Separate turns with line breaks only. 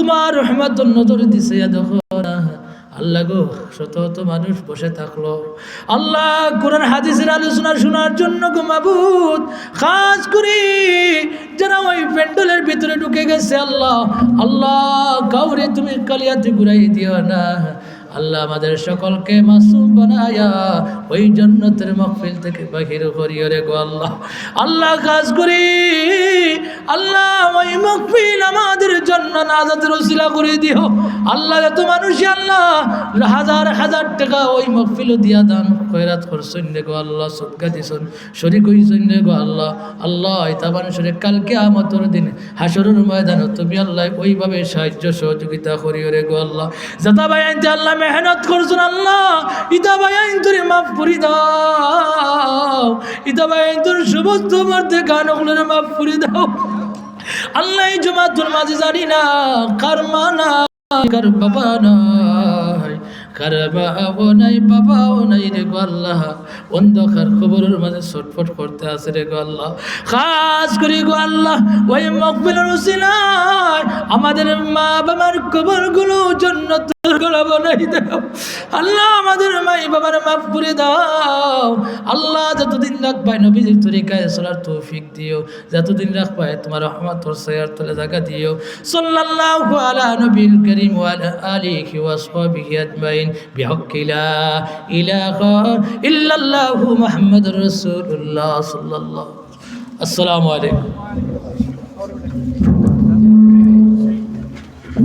তোমার রহমতের নজর দিছে দেখো না আল্লাহ গো, শত শত মানুষ বসে থাকলো আল্লাহ কোরআন হাদিসের আলোচনা শোনার জন্য গো মাবুদ, খাস করে যারা ওই প্যান্ডেলের ভিতরে ঢুকে গেছে আল্লাহ, আল্লাহ কাউরে তুমি কালিয়াতে ঘুরাই দিও না আল্লাহ, আমাদের সকলকে মাসুম বানায়া ওই জান্নাতের মাহফিল থেকে বাহির করিও রে গো আল্লাহ। আল্লাহ কাজ করি আল্লাহ ওই মাহফিল আমাদের জন্য নাজাতের ওসিলা করে দিও আল্লাহ। এত মানুষ আল্লাহ হাজার হাজার টাকা ওই মাহফিল দিয়া দান খয়রাত করছেন রে গো আল্লাহ, সদকা দিছেন, শরীক হইছেন রে গো আল্লাহ। আল্লাহ এটা মানুষের কালকে কিয়ামতের দিন হাসরের ময়দানে তুমি আল্লাহ ওইভাবে সাহায্য সহযোগিতা করিও রে গো আল্লাহ। যাতা ভাই আল্লাহ মেহনত করছেন আল্লাহ, ইতা ভাই তোরে মাফ করে দাও, ইতা ভাই তোর সমস্ত মর্দে গানগুলোর মাফ করে দাও আল্লাহ। এই জমাতুল মাঝে জানি না কার মা নাই, কার বাবা নাই, কার বাবাও নাই, বাবাও নাই রে গো আল্লাহ, অন্ধকার খবরের মাঝে ছটফট করতে আছে রে গো আল্লাহ। খাস করে গো আল্লাহ ওই মাহফিলের উসিলায় আমাদের মা বাবার কবরগুলো জান্নাতের গলা বানাই দাও আল্লাহ, আমাদের মাই বাবার মাফ করে দাও আল্লাহ। যতদিন রাখবাই নবীজির তরিকায় চলার তৌফিক দিও, যতদিন রাখবাই তোমার রহমতের ছায়ার তলে জায়গা দিও। সাল্লাল্লাহু আলা নবিল করিম ওয়া আলা আলিহি ওয়া আসহাবিহি আজমাইন বিহাক্কি লা ইলাহা ইল্লাল্লাহু মুহাম্মাদুর রাসূলুল্লাহ সাল্লাল্লাহু। আসসালামু আলাইকুম।